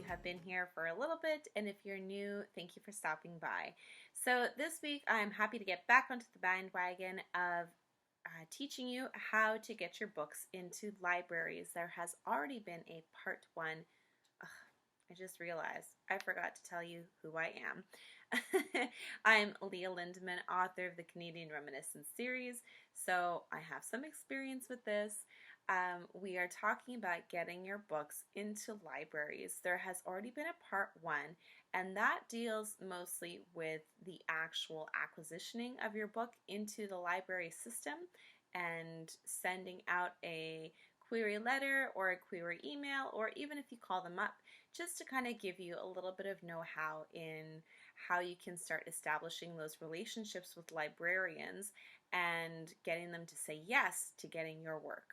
have been here for a little bit, and if you're new, thank you for stopping by. So this week I'm happy to get back onto the bandwagon of teaching you how to get your books into libraries. There has already been a part 1. I just realized I forgot to tell you who I am. I'm Leah Lindeman, author of the Canadian Reminiscence series, so I have some experience with this. We are talking about getting your books into libraries. There has already been a part 1, and that deals mostly with the actual acquisitioning of your book into the library system and sending out a query letter or a query email, or even if you call them up, just to kind of give you a little bit of know-how in how you can start establishing those relationships with librarians and getting them to say yes to getting your work.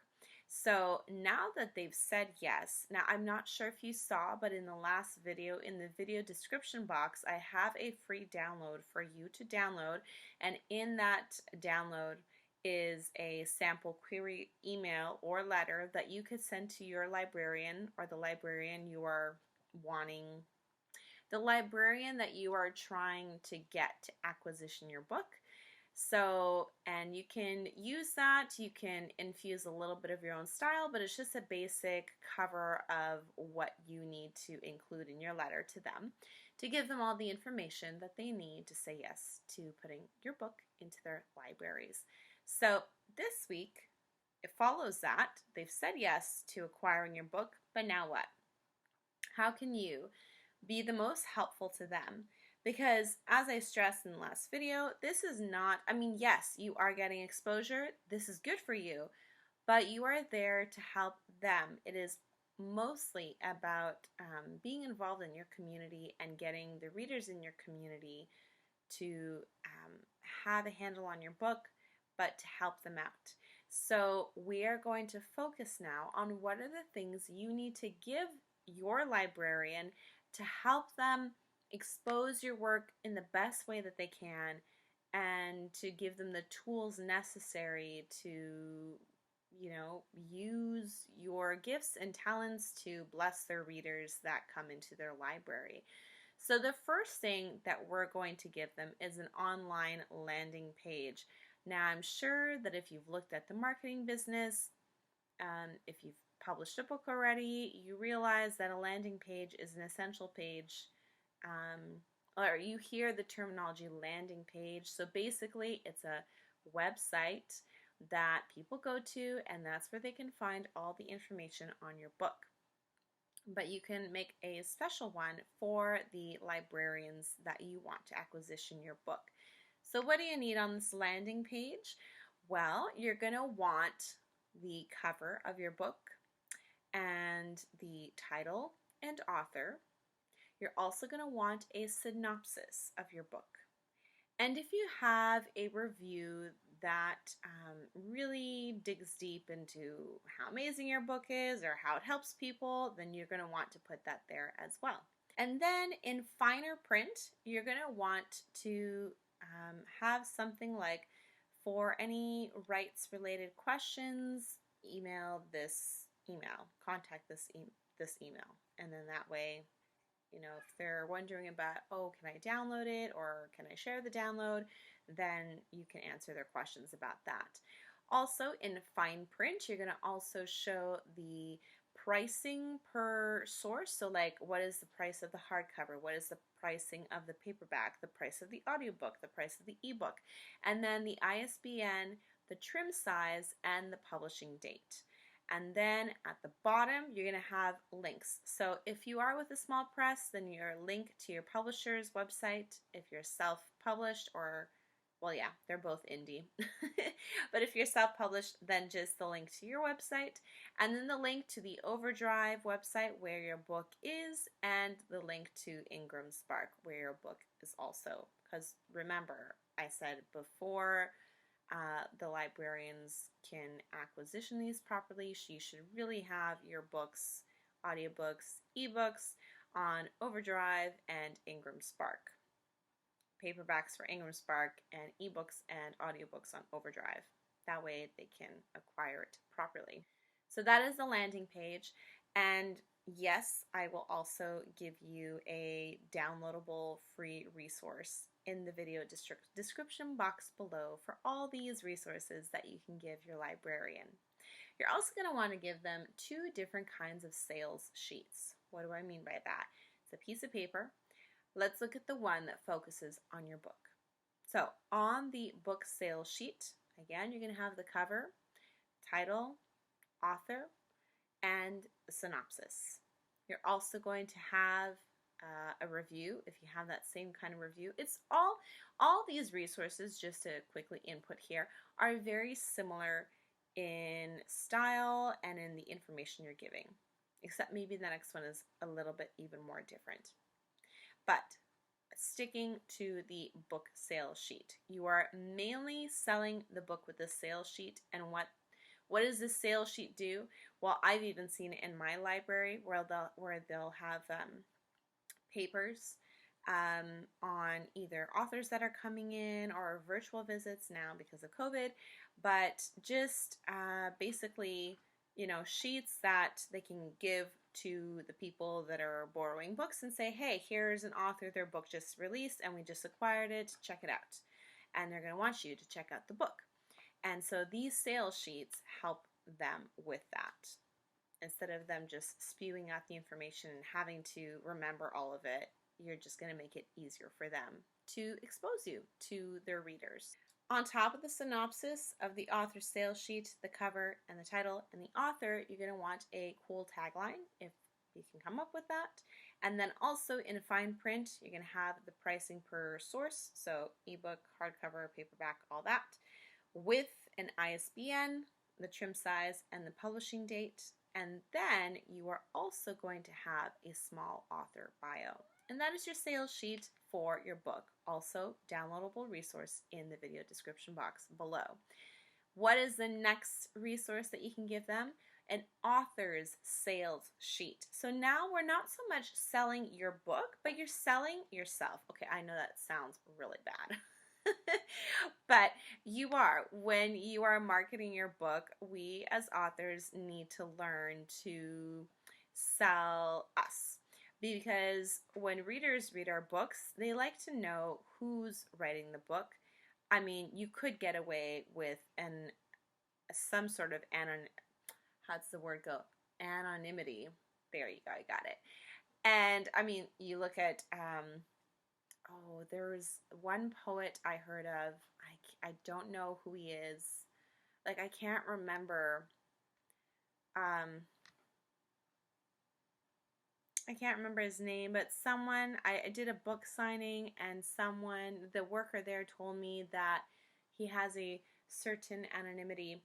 So now that they've said yes, now I'm not sure if you saw, but in the last video, in the video description box, I have a free download for you to download, and in that download is a sample query email or letter that you could send to your librarian or the librarian you are wanting, the librarian that you are trying to get to acquisition your book. So, and you can use that, you can infuse a little bit of your own style, but it's just a basic cover of what you need to include in your letter to them to give them all the information that they need to say yes to putting your book into their libraries. So this week, it follows that. They've said yes to acquiring your book, but now what? How can you be the most helpful to them? Because as I stressed in the last video, this is not, I mean, yes, you are getting exposure. This is good for you, but you are there to help them. It is mostly about being involved in your community and getting the readers in your community to have a handle on your book, but to help them out. So we are going to focus now on what are the things you need to give your librarian to help them expose your work in the best way that they can, and to give them the tools necessary to, you know, use your gifts and talents to bless their readers that come into their library. So the first thing that we're going to give them is an online landing page. Now, I'm sure that if you've looked at the marketing business, if you've published a book already, you realize that a landing page is an essential page, or you hear the terminology landing page. So basically, it's a website that people go to, and that's where they can find all the information on your book. But you can make a special one for the librarians that you want to acquisition your book. So what do you need on this landing page? Well, you're going to want the cover of your book and the title and author. You're also going to want a synopsis of your book. And if you have a review that really digs deep into how amazing your book is or how it helps people, then you're going to want to put that there as well. And then in finer print, you're going to want to have something like, for any rights related questions, email this email, contact this email. And then that way, you know, if they're wondering about, oh, can I download it or can I share the download, then you can answer their questions about that. Also, in fine print, you're going to also show the pricing per source. So like, what is the price of the hardcover? What is the pricing of the paperback? The price of the audiobook? The price of the ebook? And then the ISBN, the trim size, and the publishing date. And then at the bottom, you're going to have links. So if you are with a small press, then your link to your publisher's website. If you're self-published, or, well, yeah, they're both indie. But if you're self-published, then just the link to your website, and then the link to the Overdrive website where your book is, and the link to Ingram Spark where your book is also. Because remember, I said before, the librarians can acquisition these properly. You should really have your books, audiobooks, ebooks on Overdrive and Ingram Spark. Paperbacks for Ingram Spark and ebooks and audiobooks on Overdrive. That way they can acquire it properly. So that is the landing page, and Yes, I will also give you a downloadable free resource in the video description box below for all these resources that you can give your librarian. You're also going to want to give them 2 different kinds of sales sheets. What do I mean by that? It's a piece of paper. Let's look at the one that focuses on your book. So on the book sales sheet, again, you're going to have the cover, title, author, and a synopsis. You're also going to have a review if you have that same kind of review. It's all these resources, just to quickly input here, are very similar in style and in the information you're giving, except maybe the next one is a little bit even more different. But sticking to the book sales sheet, you are mainly selling the book with the sales sheet. And what does the sales sheet do? Well, I've even seen it in my library where they'll have papers on either authors that are coming in or virtual visits now because of COVID, but just basically, sheets that they can give to the people that are borrowing books and say, hey, here's an author, their book just released and we just acquired it, check it out. And they're going to want you to check out the book. And so these sales sheets help them with that. Instead of them just spewing out the information and having to remember all of it, you're just going to make it easier for them to expose you to their readers. On top of the synopsis of the author sales sheet, the cover and the title and the author, you're going to want a cool tagline if you can come up with that. And then also in fine print, you're going to have the pricing per source, so ebook, hardcover, paperback, all that, with an ISBN, the trim size, and the publishing date. And then you are also going to have a small author bio. And that is your sales sheet for your book. Also, downloadable resource in the video description box below. What is the next resource that you can give them? An author's sales sheet. So now we're not so much selling your book, but you're selling yourself. Okay, I know that sounds really bad. But you are. When you are marketing your book, we as authors need to learn to sell us. Because when readers read our books, they like to know who's writing the book. I mean, you could get away with some sort of how's the word go? Anonymity. There you go, I got it. And I mean, you look at there was one poet I heard of. I don't know who he is. Like, I can't remember. I can't remember his name, but I did a book signing, and the worker there told me that he has a certain anonymity,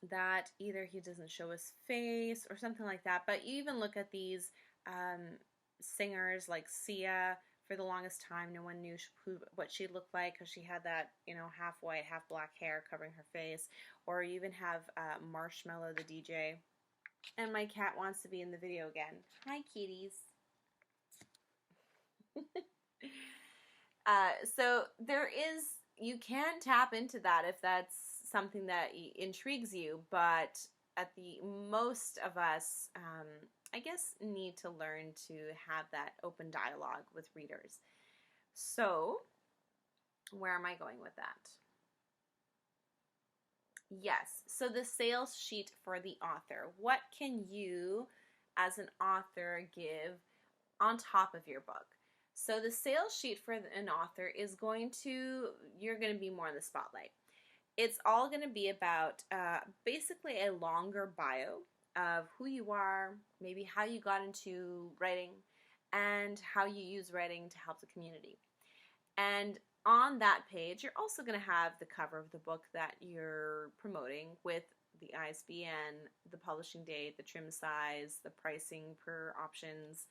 that either he doesn't show his face or something like that. But you even look at these singers like Sia. For the longest time, no one knew what she looked like because she had that, half white, half black hair covering her face. Or you even have Marshmallow, the DJ. And my cat wants to be in the video again. Hi, kitties. So you can tap into that if that's something that intrigues you, but most of us, I guess, need to learn to have that open dialogue with readers. So, where am I going with that? Yes, so the sales sheet for the author. What can you, as an author, give on top of your book? So the sales sheet for an author you're going to be more in the spotlight. It's all going to be about basically a longer bio of who you are, maybe how you got into writing, and how you use writing to help the community. And on that page, you're also going to have the cover of the book that you're promoting with the ISBN, the publishing date, the trim size, the pricing per options.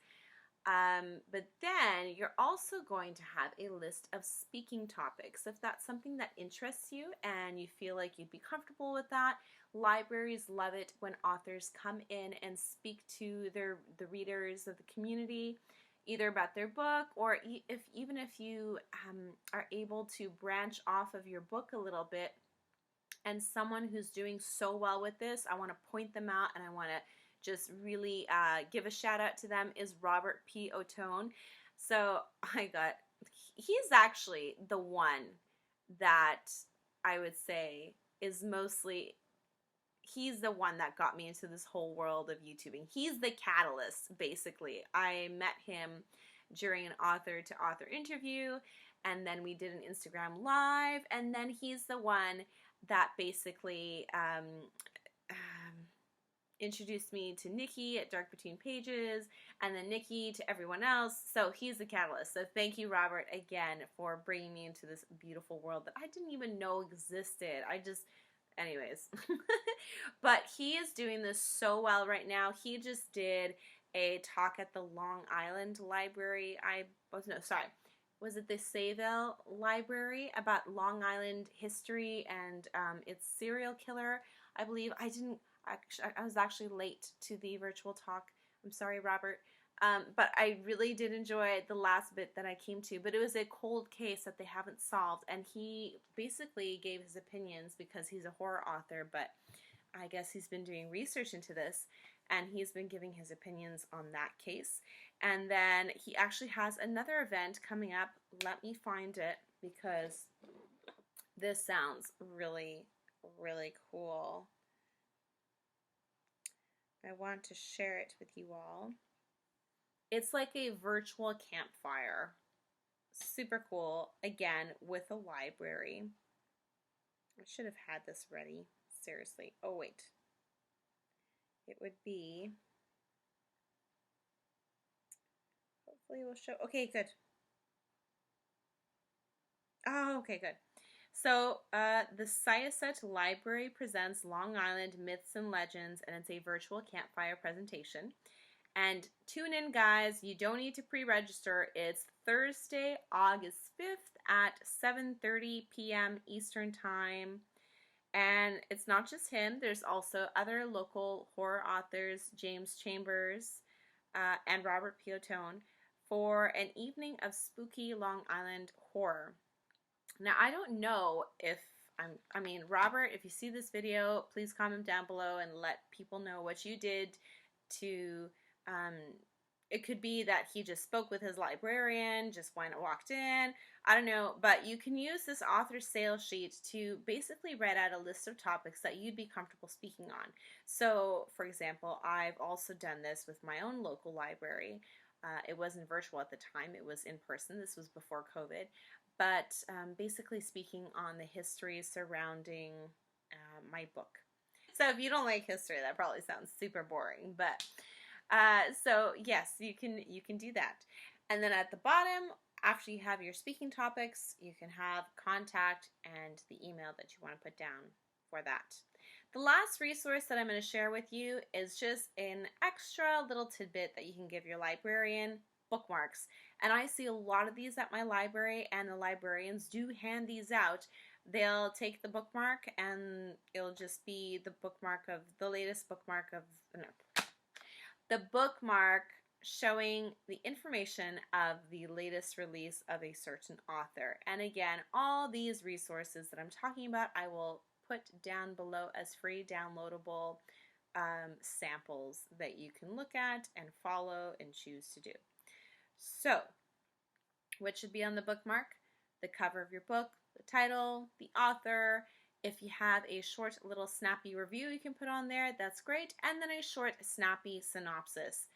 But then you're also going to have a list of speaking topics. If that's something that interests you and you feel like you'd be comfortable with that, libraries love it when authors come in and speak to the readers of the community, either about their book, or even if you are able to branch off of your book a little bit, and someone who's doing so well with this, I want to point them out and I want to just really give a shout out to them is Robert P. Otone. So he's actually the one that I would say is mostly, he's the one that got me into this whole world of YouTubing. He's the catalyst, basically. I met him during an author-to-author interview, and then we did an Instagram Live, and then he's the one that basically introduced me to Nikki at Dark Between Pages, and then Nikki to everyone else. So he's the catalyst. So thank you, Robert, again, for bringing me into this beautiful world that I didn't even know existed. Anyways. But he is doing this so well right now. He just did a talk at the Long Island Library. Was it the Sayville Library about Long Island history and its serial killer, I believe. I was actually late to the virtual talk. I'm sorry, Robert. But I really did enjoy the last bit that I came to. But it was a cold case that they haven't solved. And he basically gave his opinions because he's a horror author. But I guess he's been doing research into this. And he's been giving his opinions on that case. And then he actually has another event coming up. Let me find it because this sounds really, really cool. I want to share it with you all. It's like a virtual campfire. Super cool. Again, with a library. I should have had this ready. Seriously. Oh, wait. It would be... Hopefully it will show... Okay, good. Oh, okay, good. So, the Syosset Library presents Long Island Myths and Legends, and it's a virtual campfire presentation. And tune in, guys. You don't need to pre-register. It's Thursday, August 5th at 7:30 p.m. Eastern Time. And it's not just him. There's also other local horror authors, James Chambers and Robert P. Otone, for an evening of spooky Long Island horror. Now, I don't know if Robert, if you see this video, please comment down below and let people know what you did to, it could be that he just spoke with his librarian, just went and walked in, I don't know, but you can use this author sales sheet to basically write out a list of topics that you'd be comfortable speaking on. So, for example, I've also done this with my own local library. It wasn't virtual at the time, it was in person. This was before COVID. But basically speaking on the history surrounding my book. So if you don't like history, that probably sounds super boring. But so yes, you can do that. And then at the bottom, after you have your speaking topics, you can have contact and the email that you want to put down for that. The last resource that I'm going to share with you is just an extra little tidbit that you can give your librarian: bookmarks. And I see a lot of these at my library, and the librarians do hand these out. They'll take the bookmark and it'll just be the bookmark of the latest bookmark of the bookmark showing the information of the latest release of a certain author. And again, all these resources that I'm talking about, I will put down below as free downloadable samples that you can look at and follow and choose to do. So, what should be on the bookmark? The cover of your book, the title, the author. If you have a short little snappy review you can put on there, that's great. And then a short snappy synopsis.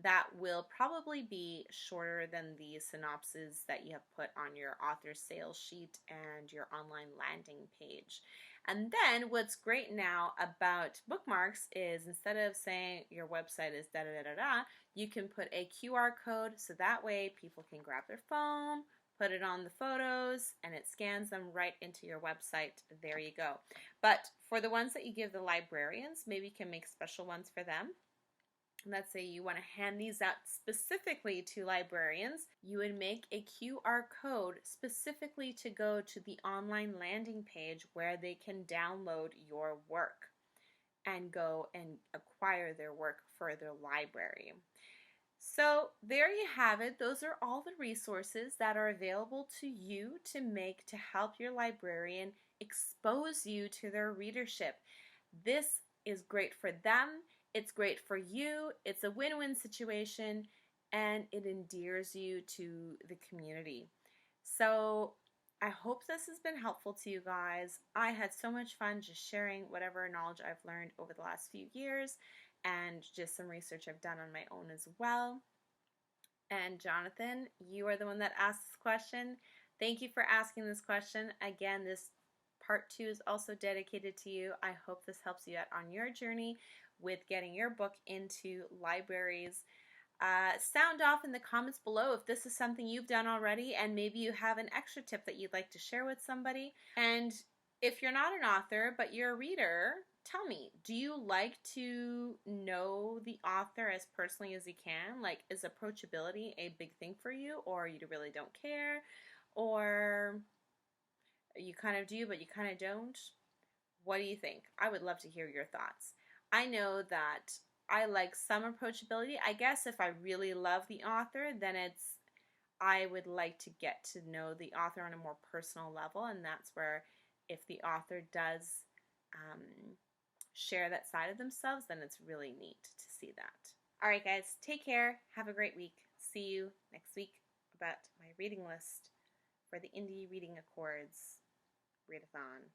That will probably be shorter than the synopsis that you have put on your author sales sheet and your online landing page. And then what's great now about bookmarks is instead of saying your website is da-da-da-da-da, you can put a QR code so that way people can grab their phone, put it on the photos, and it scans them right into your website. There you go. But for the ones that you give the librarians, maybe you can make special ones for them. Let's say you want to hand these out specifically to librarians, you would make a QR code specifically to go to the online landing page where they can download your work and go and acquire their work for their library. So there you have it. Those are all the resources that are available to you to help your librarian expose you to their readership. This is great for them. It's great for you, it's a win-win situation, and it endears you to the community. So I hope this has been helpful to you guys. I had so much fun just sharing whatever knowledge I've learned over the last few years and just some research I've done on my own as well. And Jonathan, you are the one that asked this question. Thank you for asking this question. Again, this part 2 is also dedicated to you. I hope this helps you out on your journey with getting your book into libraries. Sound off in the comments below if this is something you've done already, and maybe you have an extra tip that you'd like to share with somebody. And if you're not an author but you're a reader, tell me, do you like to know the author as personally as you can? Like, is approachability a big thing for you, or you really don't care, or you kind of do but you kind of don't? What do you think? I would love to hear your thoughts. I know that I like some approachability. I guess if I really love the author, then I would like to get to know the author on a more personal level, and that's where if the author does share that side of themselves, then it's really neat to see that. All right, guys, take care. Have a great week. See you next week about my reading list for the Indie Reading Accords Readathon.